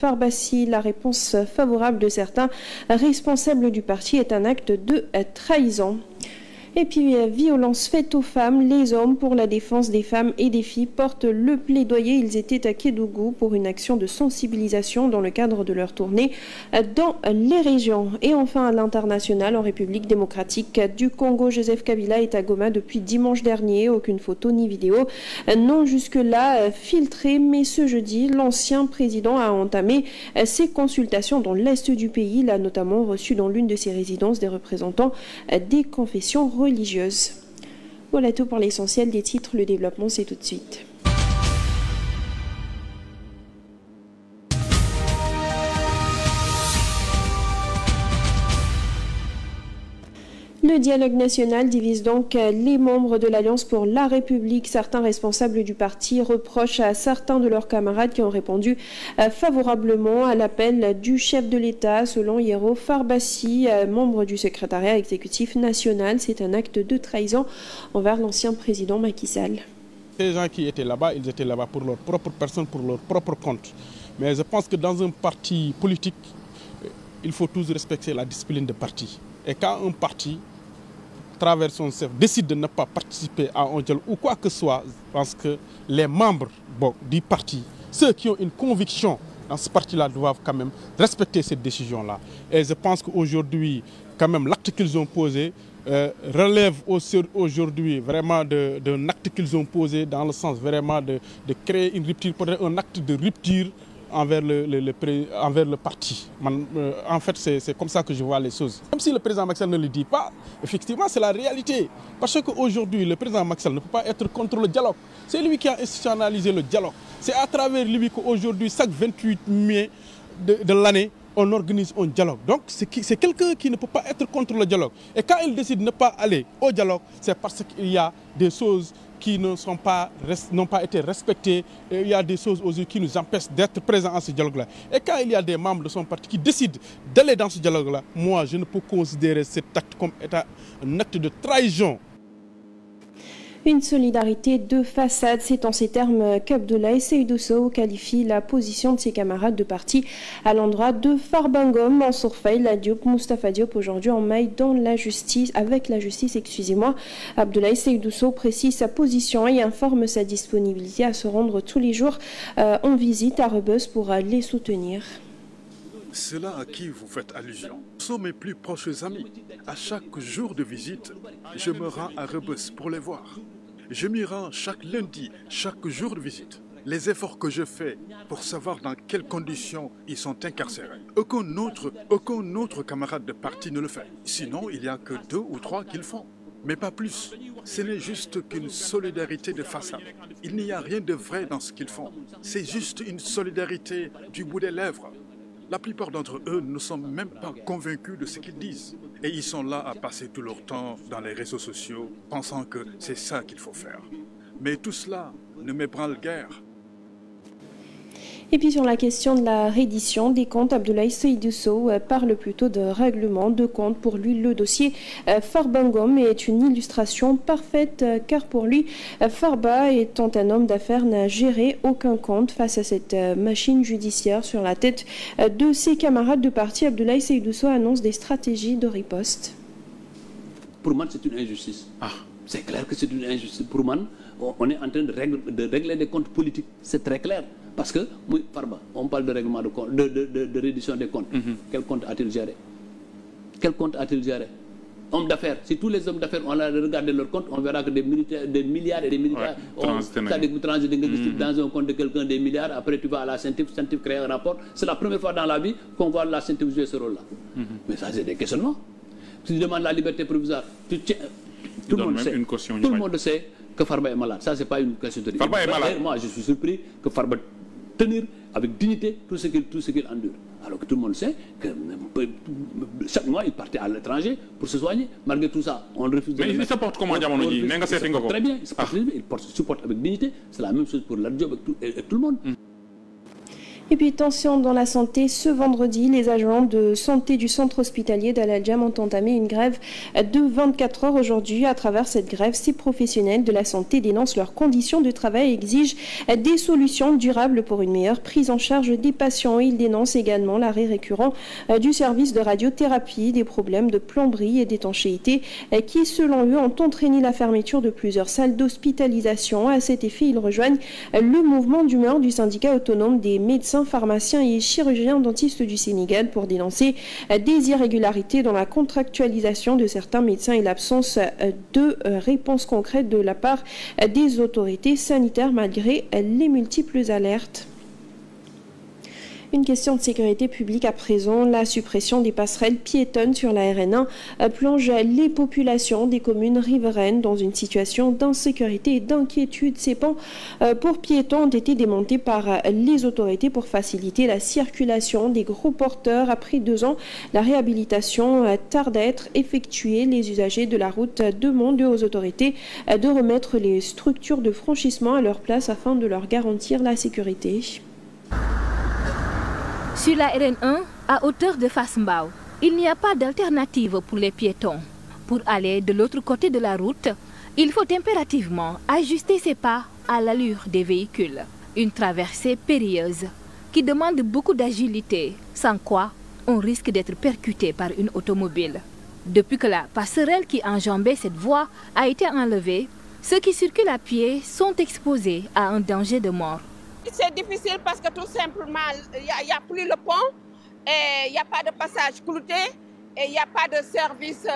Farbassi. La réponse favorable de certains responsables du parti est un acte de trahison. Et puis, violence faite aux femmes, les hommes pour la défense des femmes et des filles portent le plaidoyer. Ils étaient à Kédougou pour une action de sensibilisation dans le cadre de leur tournée dans les régions. Et enfin, à l'international, en République démocratique du Congo, Joseph Kabila est à Goma depuis dimanche dernier. Aucune photo ni vidéo non jusque-là filtrée. Mais ce jeudi, l'ancien président a entamé ses consultations dans l'est du pays. Il a notamment reçu dans l'une de ses résidences des représentants des confessions religieuse. Voilà tout pour l'essentiel des titres. Le développement, c'est tout de suite. Le dialogue national divise donc les membres de l'Alliance pour la République. Certains responsables du parti reprochent à certains de leurs camarades qui ont répondu favorablement à l'appel du chef de l'État. Selon Yero Farbassi, membre du secrétariat exécutif national, c'est un acte de trahison envers l'ancien président Macky Sall. Ces gens qui étaient là-bas, ils étaient là-bas pour leur propre personne, pour leur propre compte. Mais je pense que dans un parti politique, il faut tous respecter la discipline de parti. Et quand un parti, à travers son chef, décide de ne pas participer à un dialogue ou quoi que ce soit, je pense que les membres du parti, ceux qui ont une conviction dans ce parti-là, doivent quand même respecter cette décision-là. Et je pense qu'aujourd'hui, quand même, l'acte qu'ils ont posé relève aujourd'hui vraiment d'un acte qu'ils ont posé dans le sens vraiment de créer une rupture, peut-être un acte de rupture envers le parti. En fait, c'est comme ça que je vois les choses. Même si le président Macky Sall ne le dit pas, effectivement, c'est la réalité. Parce qu'aujourd'hui, le président Macky Sall ne peut pas être contre le dialogue. C'est lui qui a institutionnalisé le dialogue. C'est à travers lui qu'aujourd'hui, chaque 28 mai de l'année, on organise un dialogue. Donc, c'est quelqu'un qui ne peut pas être contre le dialogue. Et quand il décide de ne pas aller au dialogue, c'est parce qu'il y a des choses qui n'ont pas été respectées. Et il y a des choses aujourd'hui qui nous empêchent d'être présents à ce dialogue-là. Et quand il y a des membres de son parti qui décident d'aller dans ce dialogue-là, moi, je ne peux considérer cet acte comme étant un acte de trahison. Une solidarité de façade, c'est en ces termes qu'Abdoulaye Seydou Sow qualifie la position de ses camarades de parti à l'endroit de Farba Ngom, Mansour Faye, Diop, Moustapha Diop, aujourd'hui en maille dans la justice, avec la justice, excusez-moi. Abdoulaye Seydou Sow précise sa position et informe sa disponibilité à se rendre tous les jours en visite à Rebeuss pour les soutenir. Ceux-là à qui vous faites allusion sont mes plus proches amis. À chaque jour de visite, je me rends à Rebeuss pour les voir. Je m'y rends chaque lundi, chaque jour de visite. Les efforts que je fais pour savoir dans quelles conditions ils sont incarcérés, aucun autre camarade de parti ne le fait. Sinon, il n'y a que 2 ou 3 qui le font. Mais pas plus. Ce n'est juste qu'une solidarité de façade. Il n'y a rien de vrai dans ce qu'ils font. C'est juste une solidarité du bout des lèvres. La plupart d'entre eux ne sont même pas convaincus de ce qu'ils disent. Et ils sont là à passer tout leur temps dans les réseaux sociaux, pensant que c'est ça qu'il faut faire. Mais tout cela ne m'ébranle guère. Et puis sur la question de la reddition des comptes, Abdoulaye Seydou Sow parle plutôt de règlement de comptes. Pour lui, le dossier Farba Ngom est une illustration parfaite car pour lui, Farba, étant un homme d'affaires, n'a géré aucun compte face à cette machine judiciaire sur la tête de ses camarades de parti. Abdoulaye Seydou Sow annonce des stratégies de riposte. Pour moi, c'est une injustice. C'est clair que c'est une injustice. Pour moi, on est en train de régler des comptes politiques. C'est très clair. Parce que, Farba, on parle de règlement de compte, de reddition des comptes. Quel compte a-t-il géré? Quel compte a-t-il géré? Hommes d'affaires. Si tous les hommes d'affaires ont regardé leur compte, on verra que des milliards et des milliards ont transité dans un compte de quelqu'un des milliards. Après, tu vas à la CENTIF crée un rapport. C'est la première fois dans la vie qu'on voit la CENTIF jouer ce rôle-là. Mais ça, c'est des questionnements. Si tu demandes la liberté provisoire, tout le monde sait que Farba est malade. Ça, c'est pas une question de dire. Farba est malade. Moi, je suis surpris que Farba tenir avec dignité tout ce qu'il endure. Alors que tout le monde sait que chaque mois, il partait à l'étranger pour se soigner. Malgré tout ça, on refuse de... Mais il se porte comment, Diamono Ji? Très bien, il se supporte avec dignité. C'est la même chose pour la Diop et tout le monde. Et puis tension dans la santé, ce vendredi, les agents de santé du centre hospitalier d'Al Adjam ont entamé une grève de 24 heures aujourd'hui. À travers cette grève, ces professionnels de la santé dénoncent leurs conditions de travail et exigent des solutions durables pour une meilleure prise en charge des patients. Ils dénoncent également l'arrêt récurrent du service de radiothérapie, des problèmes de plomberie et d'étanchéité qui, selon eux, ont entraîné la fermeture de plusieurs salles d'hospitalisation. À cet effet, ils rejoignent le mouvement d'humeur du syndicat autonome des médecins, pharmaciens et chirurgiens dentistes du Sénégal pour dénoncer des irrégularités dans la contractualisation de certains médecins et l'absence de réponses concrètes de la part des autorités sanitaires malgré les multiples alertes. Une question de sécurité publique à présent. La suppression des passerelles piétonnes sur la RN1 plonge les populations des communes riveraines dans une situation d'insécurité et d'inquiétude. Ces ponts pour piétons ont été démontés par les autorités pour faciliter la circulation des gros porteurs. Après 2 ans, la réhabilitation tarde à être effectuée. Les usagers de la route demandent aux autorités de remettre les structures de franchissement à leur place afin de leur garantir la sécurité. Sur la RN1, à hauteur de Fass Mbao, il n'y a pas d'alternative pour les piétons. Pour aller de l'autre côté de la route, il faut impérativement ajuster ses pas à l'allure des véhicules. Une traversée périlleuse qui demande beaucoup d'agilité, sans quoi on risque d'être percuté par une automobile. Depuis que la passerelle qui enjambait cette voie a été enlevée, ceux qui circulent à pied sont exposés à un danger de mort. C'est difficile parce que tout simplement, il n'y a plus le pont, et il n'y a pas de passage clouté, et il n'y a pas de service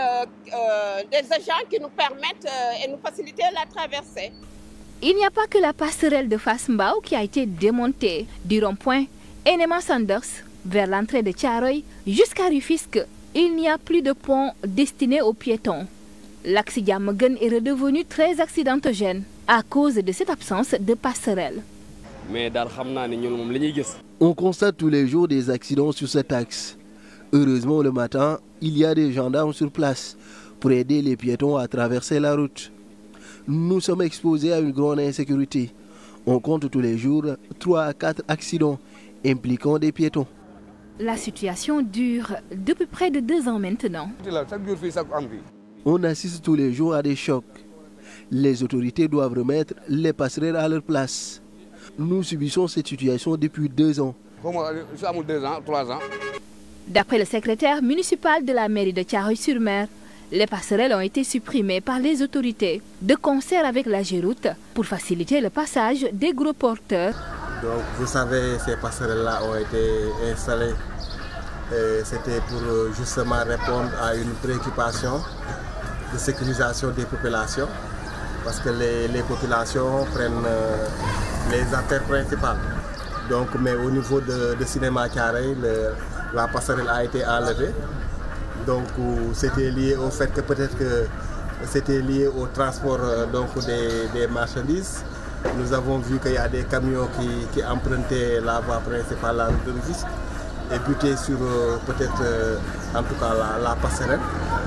des agents qui nous permettent et nous faciliter la traversée. Il n'y a pas que la passerelle de Fass Mbao qui a été démontée du rond-point Enema Sanders vers l'entrée de Thiaroye jusqu'à Rufisque. Il n'y a plus de pont destiné aux piétons. L'axe Diamaguène est redevenu très accidentogène à cause de cette absence de passerelle. On constate tous les jours des accidents sur cet axe. Heureusement, le matin, il y a des gendarmes sur place pour aider les piétons à traverser la route. Nous sommes exposés à une grande insécurité. On compte tous les jours 3 à 4 accidents impliquant des piétons. La situation dure depuis près de 2 ans maintenant. On assiste tous les jours à des chocs. Les autorités doivent remettre les passerelles à leur place. Nous subissons cette situation depuis 2 ans. 3 ans. D'après le secrétaire municipal de la mairie de Thiaroye-sur-Mer, les passerelles ont été supprimées par les autorités de concert avec la Géroute pour faciliter le passage des gros porteurs. Donc vous savez, ces passerelles-là ont été installées. C'était pour justement répondre à une préoccupation de sécurisation des populations. Parce que les populations prennent les artères principales. Donc, mais au niveau de cinéma Thiaroye, la passerelle a été enlevée. Donc c'était lié au fait que peut-être que c'était lié au transport donc, des marchandises. Nous avons vu qu'il y a des camions qui empruntaient la voie principale, la route de Rufisque, et buté sur peut-être en tout cas la passerelle,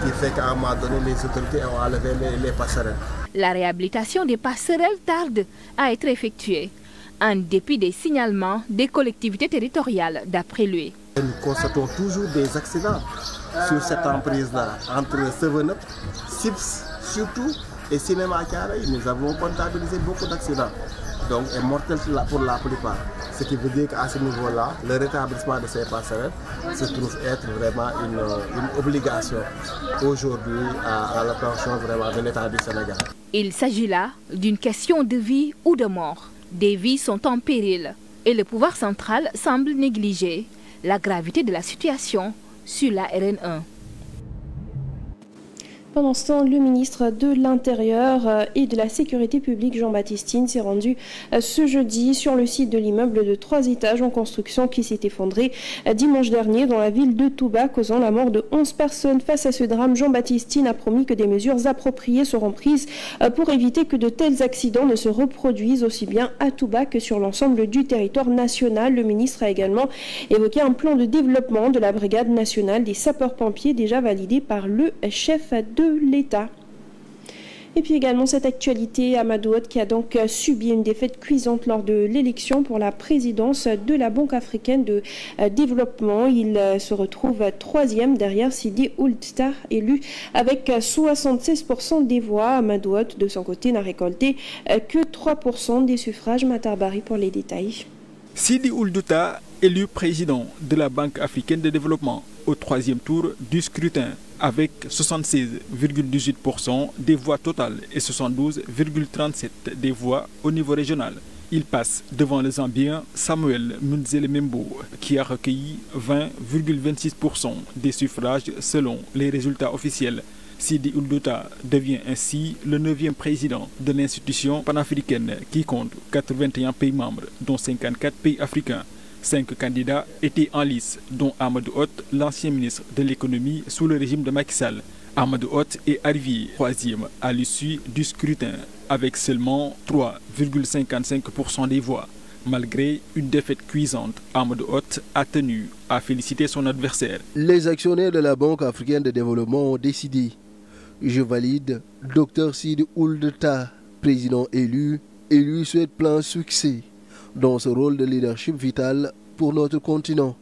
qui fait qu'à un moment donné les autorités ont enlevé les passerelles. La réhabilitation des passerelles tarde à être effectuée, en dépit des signalements des collectivités territoriales, d'après lui. Nous constatons toujours des accidents sur cette emprise-là, entre Seven Up, Sips surtout, et Cinéma Thiaroye. Nous avons comptabilisé beaucoup d'accidents, donc et mortels pour la plupart. Ce qui veut dire qu'à ce niveau-là, le rétablissement de ces passerelles se trouve être vraiment une obligation aujourd'hui à l'attention vraiment de l'État du Sénégal. Il s'agit là d'une question de vie ou de mort. Des vies sont en péril et le pouvoir central semble négliger la gravité de la situation sur la RN1. Pendant ce temps, le ministre de l'Intérieur et de la Sécurité publique, Jean-Baptiste Tine, s'est rendu ce jeudi sur le site de l'immeuble de 3 étages en construction qui s'est effondré dimanche dernier dans la ville de Touba, causant la mort de 11 personnes. Face à ce drame, Jean-Baptiste Tine a promis que des mesures appropriées seront prises pour éviter que de tels accidents ne se reproduisent aussi bien à Touba que sur l'ensemble du territoire national. Le ministre a également évoqué un plan de développement de la brigade nationale des sapeurs-pompiers déjà validé par le chef de l'État. Et puis également cette actualité, Amadou Hott qui a donc subi une défaite cuisante lors de l'élection pour la présidence de la Banque africaine de développement. Il se retrouve troisième derrière Sidi Ould Tah, élu avec 76% des voix. Amadou Hott, de son côté, n'a récolté que 3% des suffrages. Matar Bari pour les détails. Sidi Ould Tah, élu président de la Banque africaine de développement au troisième tour du scrutin avec 76,18% des voix totales et 72,37% des voix au niveau régional. Il passe devant le Zambien Samuel Munzele Membo qui a recueilli 20,26% des suffrages selon les résultats officiels. Sidi Ould Tah devient ainsi le 9e président de l'institution panafricaine qui compte 81 pays membres, dont 54 pays africains. 5 candidats étaient en lice, dont Amadou Hott, l'ancien ministre de l'économie sous le régime de Macky Sall. Amadou Hott est arrivé troisième à l'issue du scrutin avec seulement 3,55% des voix. Malgré une défaite cuisante, Amadou Hott a tenu à féliciter son adversaire. Les actionnaires de la Banque africaine de développement ont décidé. Je valide Dr Sidi Ould Tah, président élu, et lui souhaite plein succès dans ce rôle de leadership vital pour notre continent.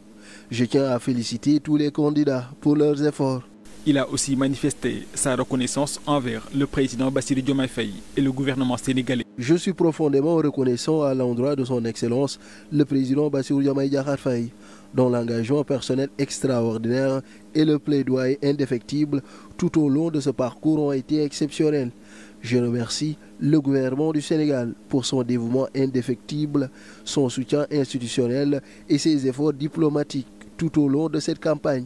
Je tiens à féliciter tous les candidats pour leurs efforts. Il a aussi manifesté sa reconnaissance envers le président Bassirou Diomaye Faye et le gouvernement sénégalais. Je suis profondément reconnaissant à l'endroit de son Excellence, le président Bassirou Diomaye Diakhar Faye, dont l'engagement personnel extraordinaire et le plaidoyer indéfectible tout au long de ce parcours ont été exceptionnels. Je remercie le gouvernement du Sénégal pour son dévouement indéfectible, son soutien institutionnel et ses efforts diplomatiques tout au long de cette campagne.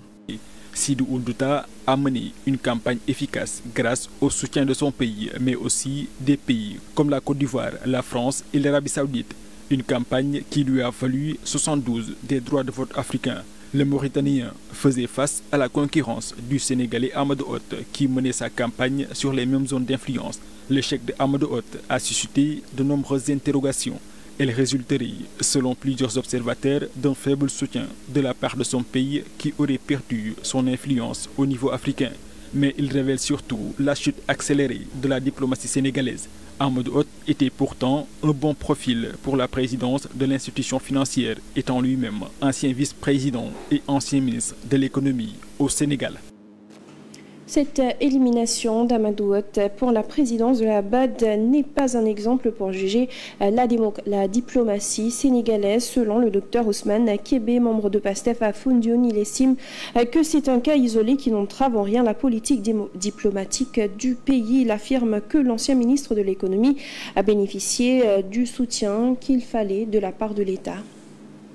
Sidi Ould Tah a mené une campagne efficace grâce au soutien de son pays, mais aussi des pays comme la Côte d'Ivoire, la France et l'Arabie Saoudite. Une campagne qui lui a valu 72 des droits de vote africains. Le Mauritanien faisait face à la concurrence du Sénégalais Amadou Hott qui menait sa campagne sur les mêmes zones d'influence. L'échec de Amadou Hott a suscité de nombreuses interrogations. Elle résulterait, selon plusieurs observateurs, d'un faible soutien de la part de son pays qui aurait perdu son influence au niveau africain. Mais il révèle surtout la chute accélérée de la diplomatie sénégalaise. Amadou Hott était pourtant un bon profil pour la présidence de l'institution financière, étant lui-même ancien vice-président et ancien ministre de l'économie au Sénégal. Cette élimination d'Amadou Hott pour la présidence de la BAD n'est pas un exemple pour juger la diplomatie sénégalaise. Selon le docteur Ousmane Kébé, membre de PASTEF à Foundiougne, il estime que c'est un cas isolé qui n'entrave en rien la politique diplomatique du pays. Il affirme que l'ancien ministre de l'économie a bénéficié du soutien qu'il fallait de la part de l'État.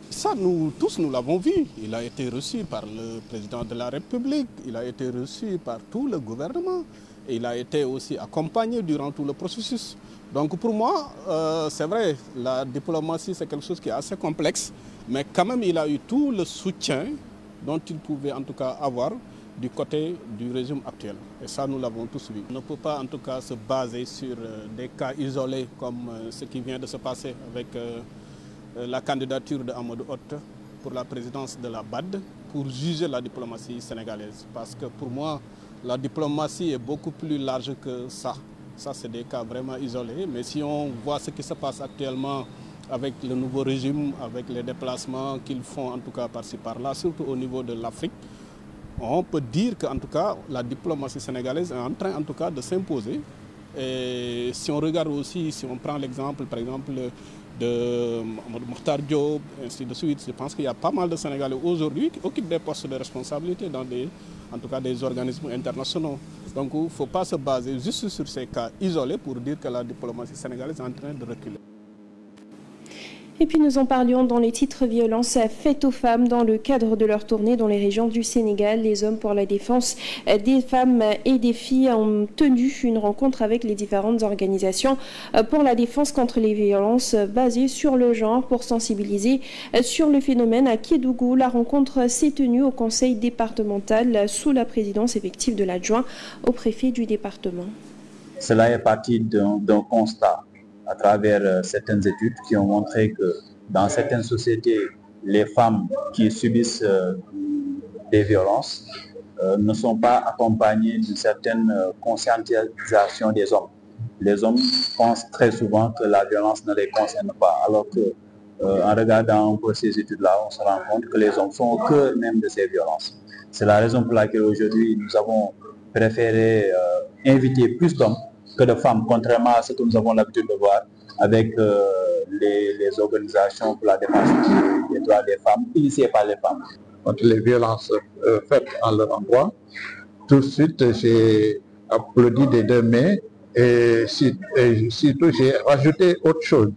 Ça, nous tous, nous l'avons vu. Il a été reçu par le président de la République, il a été reçu par tout le gouvernement et il a été aussi accompagné durant tout le processus. Donc pour moi, c'est vrai, la diplomatie, c'est quelque chose qui est assez complexe, mais quand même, il a eu tout le soutien dont il pouvait en tout cas avoir du côté du régime actuel. Et ça, nous l'avons tous vu. On ne peut pas en tout cas se baser sur des cas isolés comme ce qui vient de se passer avec la candidature de Amadou Hott pour la présidence de la BAD pour juger la diplomatie sénégalaise. Parce que pour moi, la diplomatie est beaucoup plus large que ça. Ça, c'est des cas vraiment isolés. Mais si on voit ce qui se passe actuellement avec le nouveau régime, avec les déplacements qu'ils font en tout cas par-ci par-là, surtout au niveau de l'Afrique, on peut dire qu'en tout cas, la diplomatie sénégalaise est en train en tout cas de s'imposer. Et si on regarde aussi, si on prend l'exemple, par exemple, de Mokhtar Diop, ainsi de suite, je pense qu'il y a pas mal de Sénégalais aujourd'hui qui occupent des postes de responsabilité dans en tout cas des organismes internationaux. Donc il ne faut pas se baser juste sur ces cas isolés pour dire que la diplomatie sénégalaise est en train de reculer. Et puis nous en parlions dans les titres violences faites aux femmes dans le cadre de leur tournée dans les régions du Sénégal. Les hommes pour la défense des femmes et des filles ont tenu une rencontre avec les différentes organisations pour la défense contre les violences basées sur le genre pour sensibiliser sur le phénomène à Kédougou. La rencontre s'est tenue au conseil départemental sous la présidence effective de l'adjoint au préfet du département. Cela est parti d'un constat à travers certaines études qui ont montré que dans certaines sociétés, les femmes qui subissent des violences ne sont pas accompagnées d'une certaine conscientisation des hommes. les hommes pensent très souvent que la violence ne les concerne pas, alors que en regardant un peu ces études-là, on se rend compte que les hommes sont au cœur même de ces violences. C'est la raison pour laquelle aujourd'hui nous avons préféré inviter plus d'hommes que de femmes, contrairement à ce que nous avons l'habitude de voir avec les organisations pour la défense des droits des femmes, initiées par les femmes. Contre les violences faites en leur endroit, tout de suite j'ai applaudi des deux mains et surtout j'ai rajouté autre chose.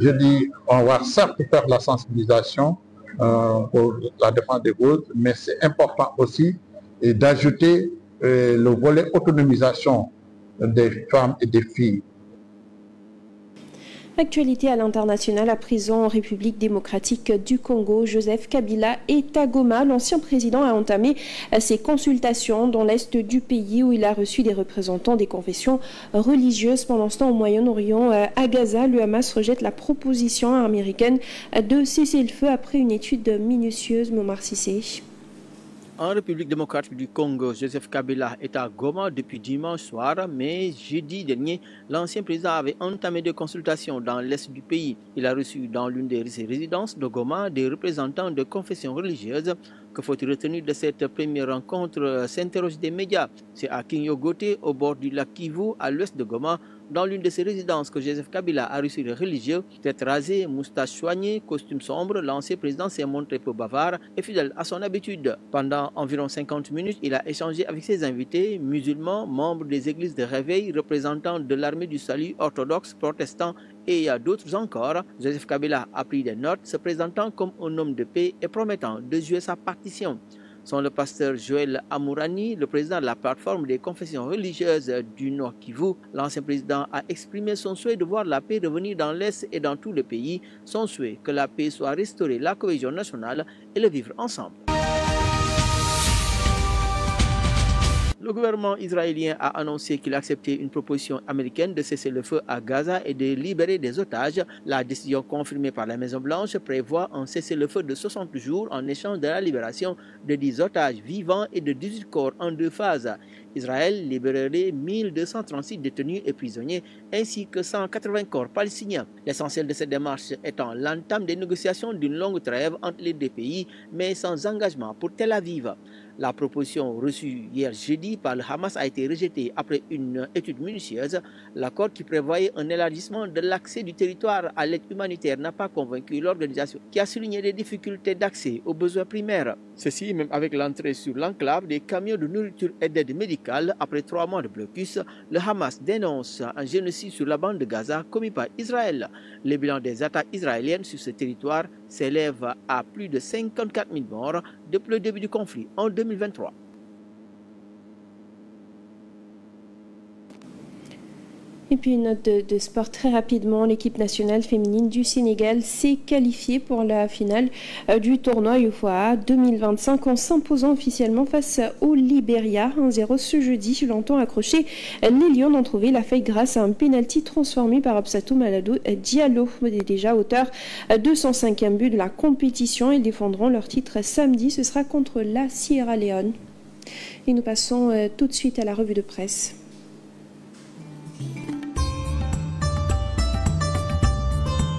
Je dis, on va certes faire la sensibilisation pour la défense des causes, mais c'est important aussi d'ajouter le volet autonomisation des femmes et des filles. Actualité à l'international, à présent en République démocratique du Congo, Joseph Kabila est à Goma. L'ancien président a entamé ses consultations dans l'est du pays où il a reçu des représentants des confessions religieuses. Pendant ce temps, au Moyen-Orient, à Gaza, le Hamas rejette la proposition américaine de cesser le feu après une étude minutieuse. Momar Cissé. En République démocratique du Congo, Joseph Kabila est à Goma depuis dimanche soir, mais jeudi dernier, l'ancien président avait entamé des consultations dans l'est du pays. Il a reçu dans l'une de ses résidences de Goma des représentants de confessions religieuses. Que faut-il retenir de cette première rencontre, s'interroge des médias. C'est à Kinyogote, au bord du lac Kivu, à l'ouest de Goma, dans l'une de ses résidences que Joseph Kabila a reçu les religieux. Tête rasée, moustache soignée, costume sombre, l'ancien président s'est montré peu bavard et fidèle à son habitude. Pendant environ 50 minutes, il a échangé avec ses invités, musulmans, membres des églises de réveil, représentants de l'armée du salut orthodoxe, protestants et d'autres encore. Joseph Kabila a pris des notes, se présentant comme un homme de paix et promettant de jouer sa partition. Sont le pasteur Joël Amourani, le président de la plateforme des confessions religieuses du Nord Kivu. L'ancien président a exprimé son souhait de voir la paix revenir dans l'Est et dans tout le pays. Son souhait que la paix soit restaurée, la cohésion nationale et le vivre ensemble. Le gouvernement israélien a annoncé qu'il acceptait une proposition américaine de cesser le feu à Gaza et de libérer des otages. La décision confirmée par la Maison-Blanche prévoit un cessez-le-feu de 60 jours en échange de la libération de 10 otages vivants et de 18 corps en 2 phases. Israël libérerait 1236 détenus et prisonniers ainsi que 180 corps palestiniens. L'essentiel de cette démarche étant l'entame des négociations d'une longue trêve entre les deux pays, mais sans engagement pour Tel Aviv. La proposition reçue hier jeudi par le Hamas a été rejetée après une étude minutieuse. L'accord qui prévoyait un élargissement de l'accès du territoire à l'aide humanitaire n'a pas convaincu l'organisation qui a souligné les difficultés d'accès aux besoins primaires. Ceci même avec l'entrée sur l'enclave des camions de nourriture et d'aide médicale. Après 3 mois de blocus, le Hamas dénonce un génocide sur la bande de Gaza commis par Israël. Le bilan des attaques israéliennes sur ce territoire s'élève à plus de 54 000 morts depuis le début du conflit en 2023. Et puis une note de sport très rapidement. L'équipe nationale féminine du Sénégal s'est qualifiée pour la finale du tournoi UFOA 2025 en s'imposant officiellement face au Libéria 1-0 ce jeudi. Longtemps accroché, les Lions ont trouvé la feuille grâce à un pénalty transformé par Absatou Malado Diallo. Déjà auteur de son 5e but de la compétition. Ils défendront leur titre samedi. Ce sera contre la Sierra Leone. Et nous passons tout de suite à la revue de presse.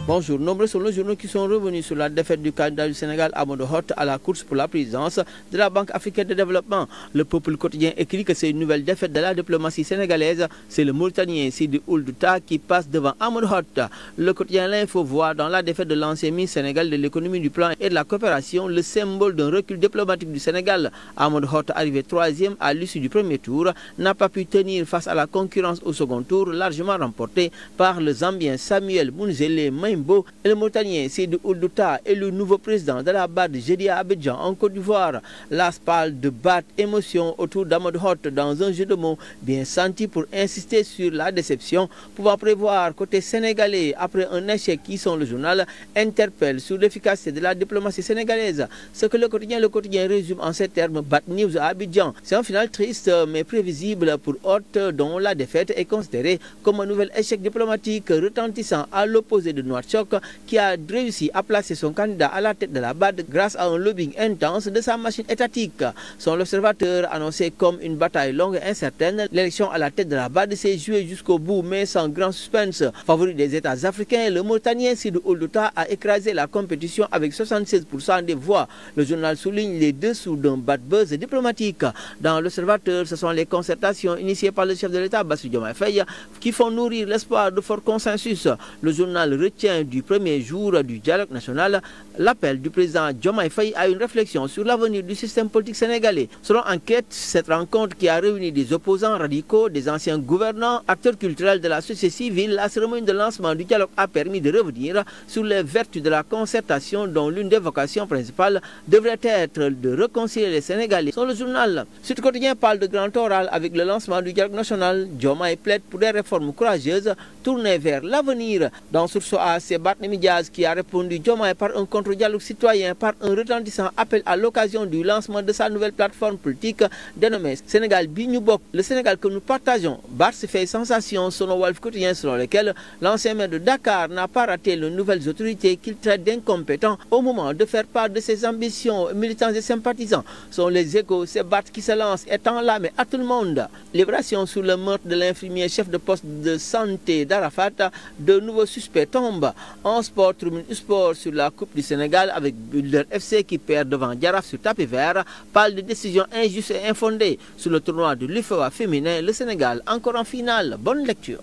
Bonjour, nombreux sont les journaux qui sont revenus sur la défaite du candidat du Sénégal Amadou Hott à la course pour la présidence de la Banque africaine de développement. Le Peuple quotidien écrit que c'est une nouvelle défaite de la diplomatie sénégalaise. C'est le Mauritanien Sidi Ould Douta qui passe devant Amadou Hott. Le quotidien L'Info voit dans la défaite de l'ancien ministre Sénégal de l'économie, du plan et de la coopération le symbole d'un recul diplomatique du Sénégal. Amadou Hott, arrivé 3e à l'issue du premier tour, n'a pas pu tenir face à la concurrence au second tour, largement remportée par le Zambien Samuel Mounzele Maïmbo et le Mauritanien Sidi Ould Douta est le nouveau président de la BAD jeudi à Abidjan en Côte d'Ivoire. La parle de BAD émotion autour d'Amadou Hott dans un jeu de mots bien senti pour insister sur la déception, pouvant prévoir côté sénégalais après un échec qui, selon le journal, interpelle sur l'efficacité de la diplomatie sénégalaise. Ce que le quotidien résume en ces termes: BAD News à Abidjan. C'est un final triste mais prévisible pour Hott, dont la défaite est considérée comme un nouvel échec diplomatique retentissant à l'opposé de Nouakchott Tchok, qui a réussi à placer son candidat à la tête de la BAD grâce à un lobbying intense de sa machine étatique. Son l'observateur annoncé comme une bataille longue et incertaine. L'élection à la tête de la BAD s'est jouée jusqu'au bout, mais sans grand suspense. Favori des États africains, le Mauritanien Sidou Ould Tah a écrasé la compétition avec 76% des voix. Le journal souligne les dessous d'un bad buzz diplomatique. Dans l'observateur, ce sont les concertations initiées par le chef de l'État, Bassirou Diomaye Faye, qui font nourrir l'espoir de fort consensus. Le journal retient du premier jour du dialogue national l'appel du président Diomaye Faye à une réflexion sur l'avenir du système politique sénégalais. Selon enquête, cette rencontre qui a réuni des opposants radicaux, des anciens gouvernants, acteurs culturels de la société civile, la cérémonie de lancement du dialogue a permis de revenir sur les vertus de la concertation dont l'une des vocations principales devrait être de réconcilier les Sénégalais. Sur le journal, Sud Quotidien parle de grand oral avec le lancement du dialogue national. Diomaye plaide pour des réformes courageuses tournées vers l'avenir. Dans Source A, c'est Barthélémy Dias qui a répondu Diomaye par un contre-dialogue citoyen, par un retentissant appel à l'occasion du lancement de sa nouvelle plateforme politique dénommée Sénégal bi ñu bokk, le Sénégal que nous partageons. Barth fait sensation selon Walf Quotidien, selon lequel l'ancien maire de Dakar n'a pas raté les nouvelles autorités qu'il traite d'incompétents au moment de faire part de ses ambitions. Militants et sympathisants sont les échos. C'est Barth qui se lance, étant là mais à tout le monde. Libération sur le meurtre de l'infirmier chef de poste de santé d'Arafat. De nouveaux suspects tombent. En sport, Tribune Sport sur la Coupe du Sénégal avec Builder FC qui perd devant Jaraaf sur tapis vert. Parle de décisions injustes et infondées. Sur le tournoi de l'UFOA féminin, le Sénégal encore en finale. Bonne lecture.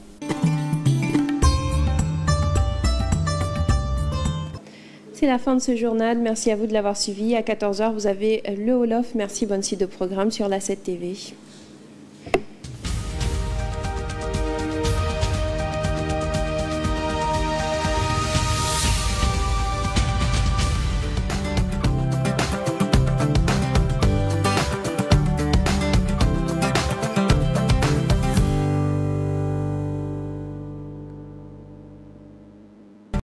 C'est la fin de ce journal. Merci à vous de l'avoir suivi. À 14h, vous avez le Wolof. Merci, bonne suite de programme sur la 7 TV.